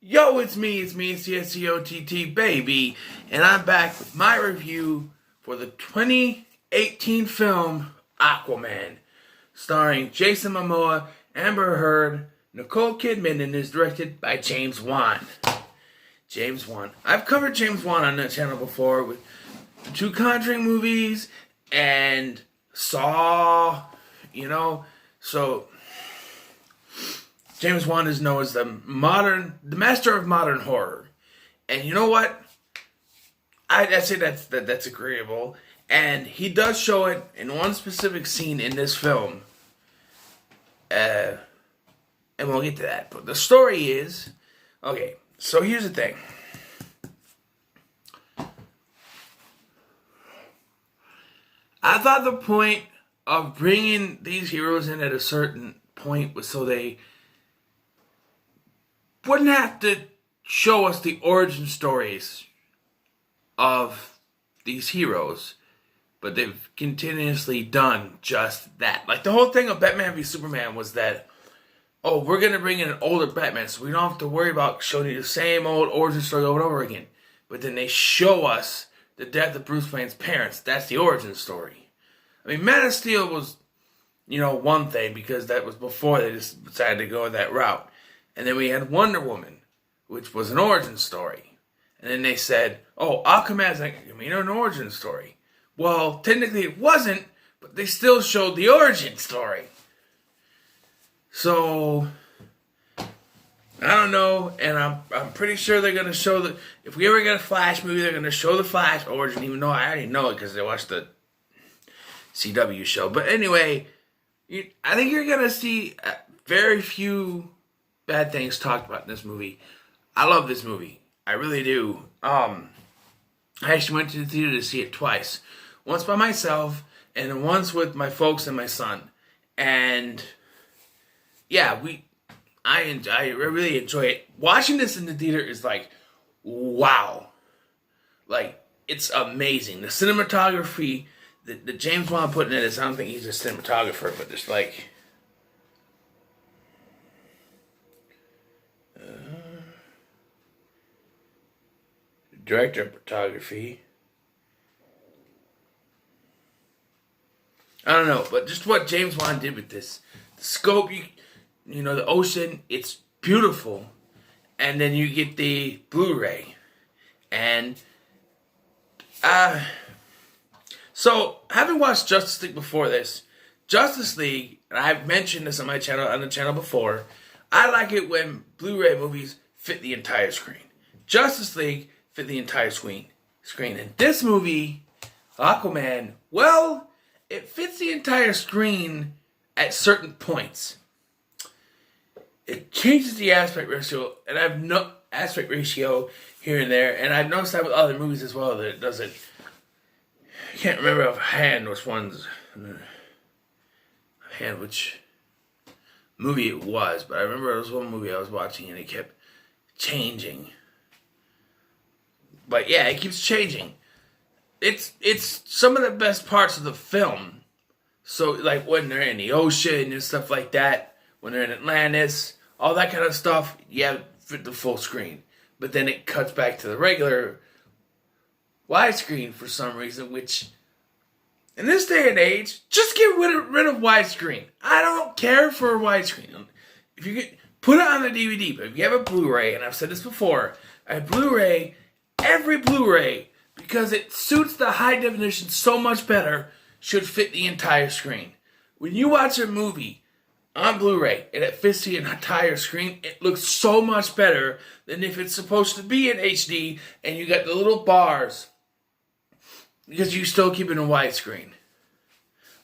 Yo, it's me, it's DCEU, baby, and I'm back with my review for the 2018 film Aquaman, starring Jason Momoa, Amber Heard, Nicole Kidman, and is directed by James Wan. James Wan. I've covered James Wan on the channel before with the two Conjuring movies and Saw, so James Wan is known as the master of modern horror. And you know what? I say that's agreeable. And he does show it in one specific scene in this film. And we'll get to that. But the story is, okay, so here's the thing. I thought the point of bringing these heroes in at a certain point was so they wouldn't have to show us the origin stories of these heroes, but they've continuously done just that. Like the whole thing of Batman v Superman was that, oh, we're going to bring in an older Batman so we don't have to worry about showing you the same old origin story over and over again. But then they show us the death of Bruce Wayne's parents. That's the origin story. I mean, Man of Steel was, one thing because that was before they just decided to go that route. And then we had Wonder Woman, which was an origin story. And then they said, oh, Aquaman's an origin story. Well, technically it wasn't, but they still showed the origin story. So, I don't know, and I'm pretty sure they're going to show if we ever get a Flash movie, they're going to show the Flash origin, even though I already know it because I watched the CW show. But anyway, I think you're going to see very few bad things talked about in this movie. I love this movie. I really do. I actually went to the theater to see it twice. Once by myself, and then once with my folks and my son. And yeah, I really enjoy it. Watching this in the theater is like, wow. Like, it's amazing. The cinematography that James Wan put in it is, I don't think he's a cinematographer, but just like, director of photography. I don't know, but just what James Wan did with this. The scope, the ocean, it's beautiful. And then you get the Blu-ray. And, so, having watched Justice League before this, Justice League, and I've mentioned this on the channel before, I like it when Blu-ray movies fit the entire screen. Justice League fit the entire screen. And this movie, Aquaman, well, it fits the entire screen at certain points. It changes the aspect ratio, and I've no aspect ratio here and there, and I've noticed that with other movies as well that it doesn't. I can't remember offhand which movie it was, but I remember it was one movie I was watching and it kept changing. But yeah, it keeps changing. It's some of the best parts of the film. So like when they're in the ocean and stuff like that, when they're in Atlantis, all that kind of stuff, yeah, fit the full screen. But then it cuts back to the regular widescreen for some reason, which in this day and age, just get rid of widescreen. I don't care for a widescreen. If you put it on the DVD, but if you have a Blu-ray, and I've said this before, a Blu-ray, every Blu-ray, because it suits the high definition so much better, should fit the entire screen. When you watch a movie on Blu-ray and it fits the entire screen, it looks so much better than if it's supposed to be in HD and you got the little bars because you still keep it in widescreen.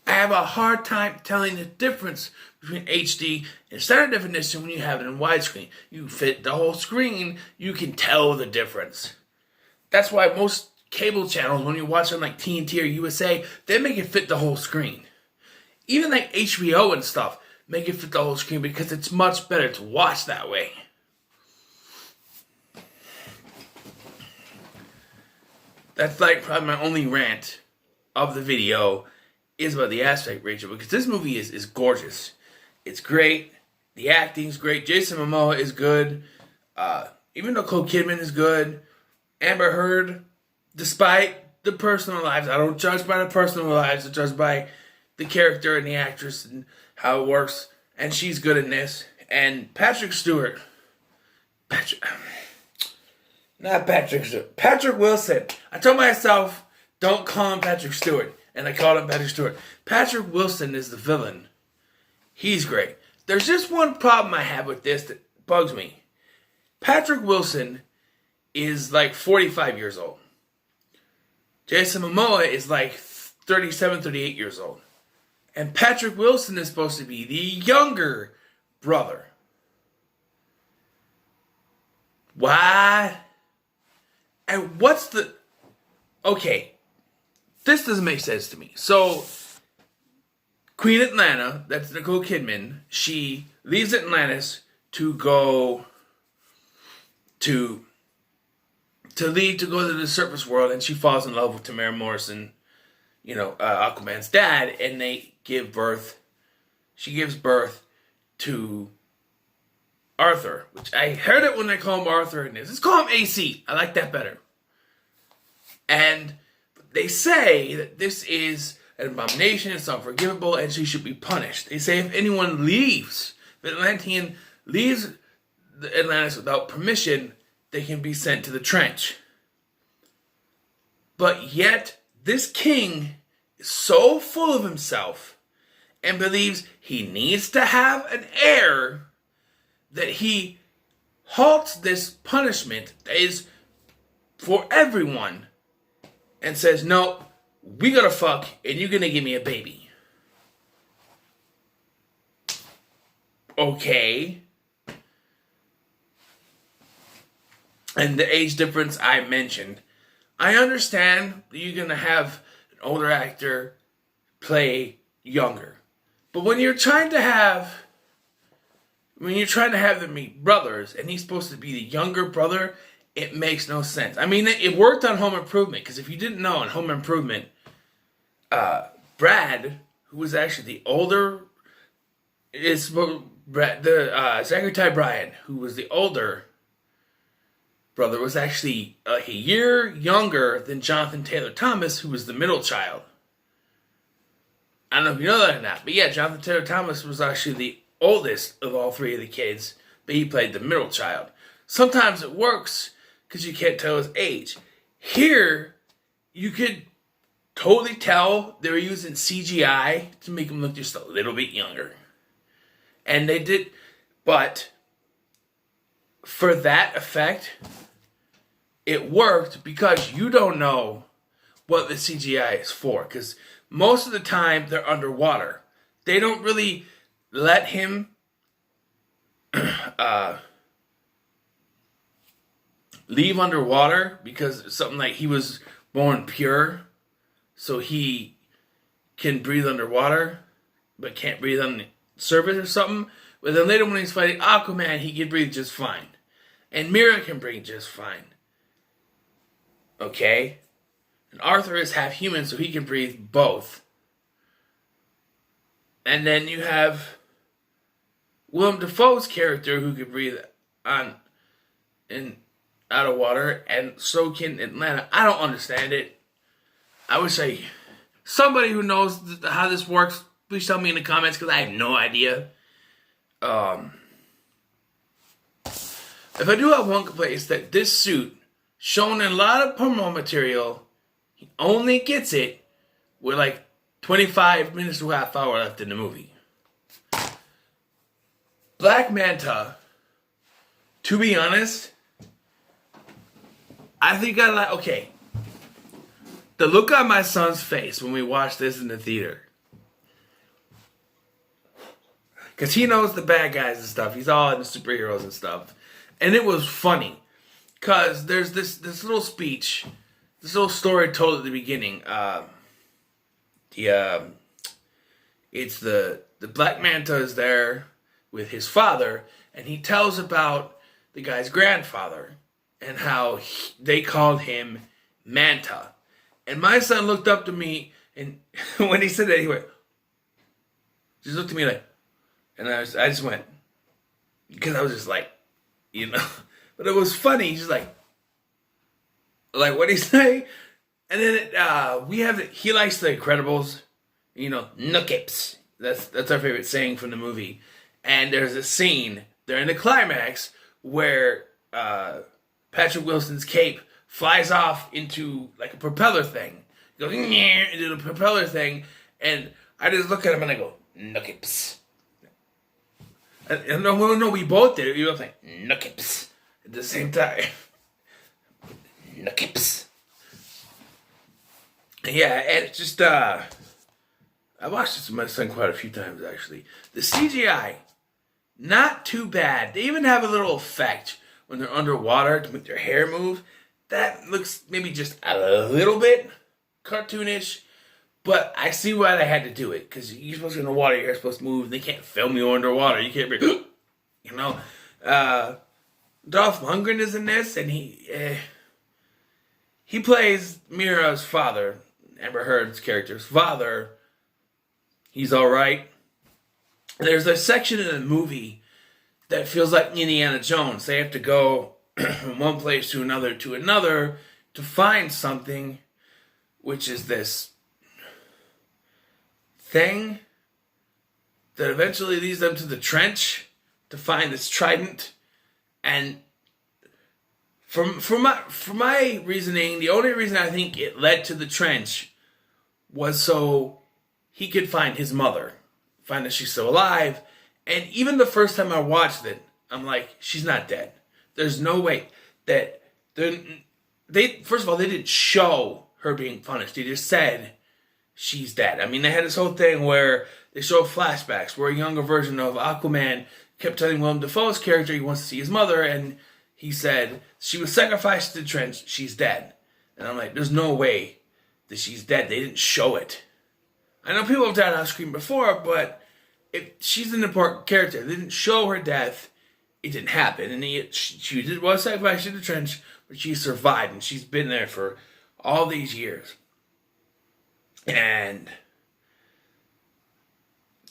I have a hard time telling the difference between HD and standard definition when you have it in widescreen. You fit the whole screen, you can tell the difference. That's why most cable channels, when you watch on like TNT or USA, they make it fit the whole screen. Even like HBO and stuff make it fit the whole screen because it's much better to watch that way. That's like probably my only rant of the video is about the aspect ratio, because this movie is gorgeous. It's great. The acting's great. Jason Momoa is good. Even though Nicole Kidman is good, Amber Heard, despite the personal lives, I don't judge by the personal lives, I judge by the character and the actress and how it works. And she's good in this. And Patrick Stewart, not Patrick Stewart, Patrick Wilson. I told myself, don't call him Patrick Stewart. And I called him Patrick Stewart. Patrick Wilson is the villain. He's great. There's just one problem I have with this that bugs me. Patrick Wilson is like 45 years old. Jason Momoa is like 37, 38 years old. And Patrick Wilson is supposed to be the younger brother. Why? And what's the... Okay, this doesn't make sense to me. So, Queen Atlanta, that's Nicole Kidman, she leaves Atlantis to go to leave to go to the surface world, and she falls in love with Tamara Morrison, Aquaman's dad, and they give birth. She gives birth to Arthur, which I heard it when they call him Arthur in this. Let's call him AC. I like that better. And they say that this is an abomination, it's unforgivable, and she should be punished. They say if anyone leaves, if Atlantean leaves the Atlantis without permission, they can be sent to the trench. But yet, this king is so full of himself and believes he needs to have an heir that he halts this punishment that is for everyone and says, no, we gotta fuck and you're gonna give me a baby. Okay. And the age difference I mentioned. I understand that you're gonna have an older actor play younger. But when you're trying to have them meet brothers and he's supposed to be the younger brother, it makes no sense. I mean, it worked on Home Improvement, because if you didn't know, in Home Improvement, Brad, who was actually the older, Zachary Ty Bryan, who was the older brother, was actually like a year younger than Jonathan Taylor Thomas, who was the middle child. I don't know if you know that or not, but yeah, Jonathan Taylor Thomas was actually the oldest of all three of the kids, but he played the middle child. Sometimes it works because you can't tell his age. Here, you could totally tell they were using CGI to make him look just a little bit younger. And they did, but for that effect, it worked because you don't know what the CGI is for. Because most of the time, they're underwater. They don't really let him leave underwater because it's something like he was born pure, so he can breathe underwater but can't breathe on the surface or something. But then later when he's fighting Aquaman, he can breathe just fine. And Mira can breathe just fine. Okay? And Arthur is half human, so he can breathe both. And then you have Willem Dafoe's character who can breathe out of water, and so can Atlanta. I don't understand it. I wish somebody who knows how this works, please tell me in the comments, because I have no idea. If I do have one complaint, it's that this suit, shown in a lot of promo material, he only gets it with like 25 minutes to a half hour left in the movie. Black Manta, to be honest, I think okay. The look on my son's face when we watched this in the theater. Because he knows the bad guys and stuff. He's all into superheroes and stuff. And it was funny. Because there's this little speech, this little story told at the beginning. It's the Black Manta is there with his father. And he tells about the guy's grandfather. And how they called him Manta. And my son looked up to me, and when he said that, he went, just looked at me like, and I just went, because I was just like, but But it was funny. He's like what he say? And then he likes the Incredibles, nookips. That's our favorite saying from the movie. And there's a scene during the climax where Patrick Wilson's cape flies off into like a propeller thing. It goes into the propeller thing, and I just look at him and I go, nookips. And no, we both did it. We both like, nookips at the same time. Nookips. Yeah, and it's just, I watched this with my son quite a few times, actually. The CGI, not too bad. They even have a little effect when they're underwater to make their hair move. That looks maybe just a little bit cartoonish, but I see why they had to do it, because you're supposed to be in the water, your hair's supposed to move, and they can't film you underwater. You can't be, Dolph Lundgren is in this, and he plays Mira's father, Amber Heard's character's father. He's alright. There's a section in the movie that feels like Indiana Jones. They have to go from one place to another to find something, which is this thing that eventually leads them to the trench to find this trident. And for my reasoning, the only reason I think it led to the trench was so he could find his mother, find that she's still alive. And even the first time I watched it, I'm like, she's not dead. There's no way that first of all, they didn't show her being punished. They just said she's dead. I mean, they had this whole thing where they show flashbacks where a younger version of Aquaman kept telling Willem Dafoe's character he wants to see his mother, and he said she was sacrificed to the trench, she's dead. And I'm like, there's no way that she's dead. They didn't show it. I know people have died on screen before, but if she's an important character, they didn't show her death. It didn't happen. And she was sacrificed in the trench, but she survived, and she's been there for all these years. And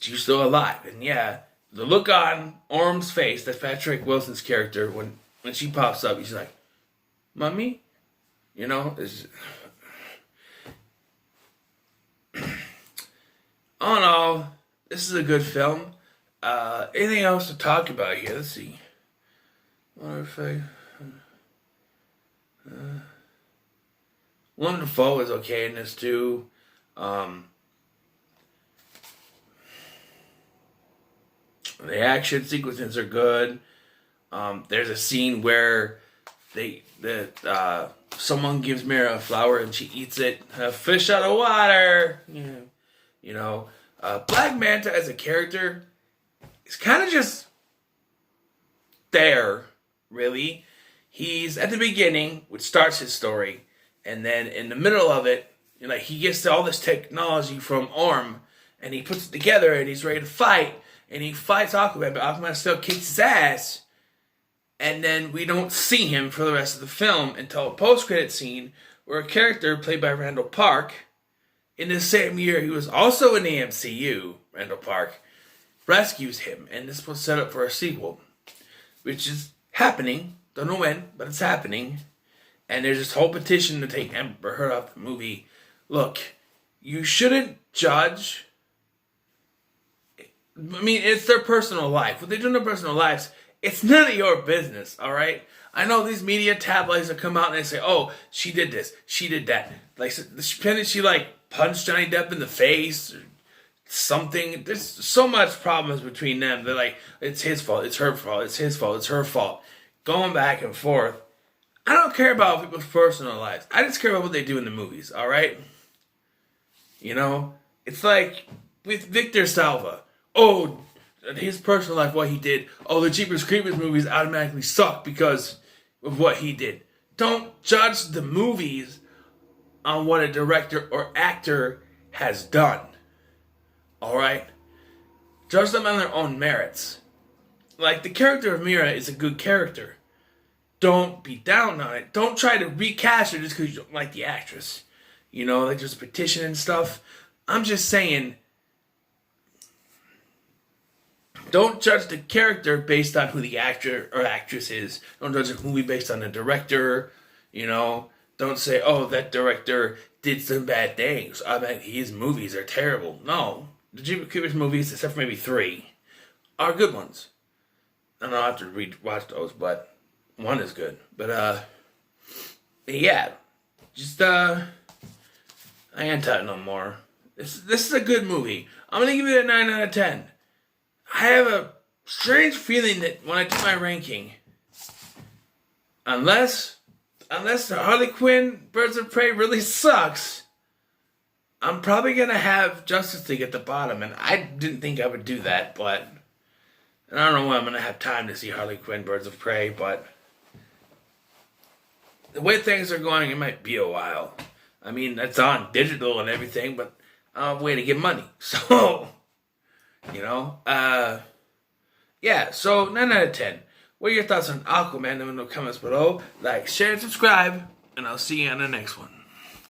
she's still alive. And yeah, the look on Orm's face, that's Patrick Wilson's character, when she pops up, he's like, Mommy? All in all, this is a good film. Anything else to talk about here? Let's see. Willem Dafoe is okay in this too. The action sequences are good. There's a scene where someone gives Mira a flower and she eats it. A fish out of water. Black Manta as a character is kind of just there, really. He's at the beginning, which starts his story, and then in the middle of it, he gets all this technology from Orm, and he puts it together, and he's ready to fight, and he fights Aquaman, but Aquaman still kicks his ass, and then we don't see him for the rest of the film until a post-credit scene where a character played by Randall Park, in the same year he was also in the MCU, Randall Park, rescues him, and this was set up for a sequel, which is happening. Don't know when, but it's happening. And there's this whole petition to take Amber Heard off the movie. Look, you shouldn't judge. I mean, it's their personal life. What they do in their personal lives, it's none of your business, all right? I know these media tabloids that come out and they say, oh, she did this, she did that. Like, she punched Johnny Depp in the face or something. There's so much problems between them. They're like, it's his fault, it's her fault, it's his fault, it's her fault. Going back and forth. I don't care about people's personal lives. I just care about what they do in the movies, all right? It's like with Victor Salva. Oh, his personal life, what he did. Oh, the Jeepers Creepers movies automatically suck because of what he did. Don't judge the movies on what a director or actor has done. All right? Judge them on their own merits. Like, the character of Mira is a good character. Don't be down on it. Don't try to recast her just because you don't like the actress. Like there's a petition and stuff. I'm just saying, Don't judge the character based on who the actor or actress is. Don't judge a movie based on the director. You know, don't say, "Oh, that director did some bad things. I mean, his movies are terrible." No, the Jimmy Cooper's movies, except for maybe 3, are good ones. I don't have to rewatch those, but one is good. But yeah, just I ain't talking no more. This is a good movie. I'm gonna give it a 9 out of 10. I have a strange feeling that when I do my ranking, unless the Harley Quinn Birds of Prey really sucks, I'm probably gonna have Justice League at the bottom, and I didn't think I would do that, but I don't know when I'm gonna have time to see Harley Quinn Birds of Prey, but the way things are going, it might be a while. I mean, it's on digital and everything, but I'm a way to get money, so. You know, yeah, so 9 out of 10. What are your thoughts on Aquaman? Let me know in the comments below. Like, share, and subscribe, and I'll see you on the next one.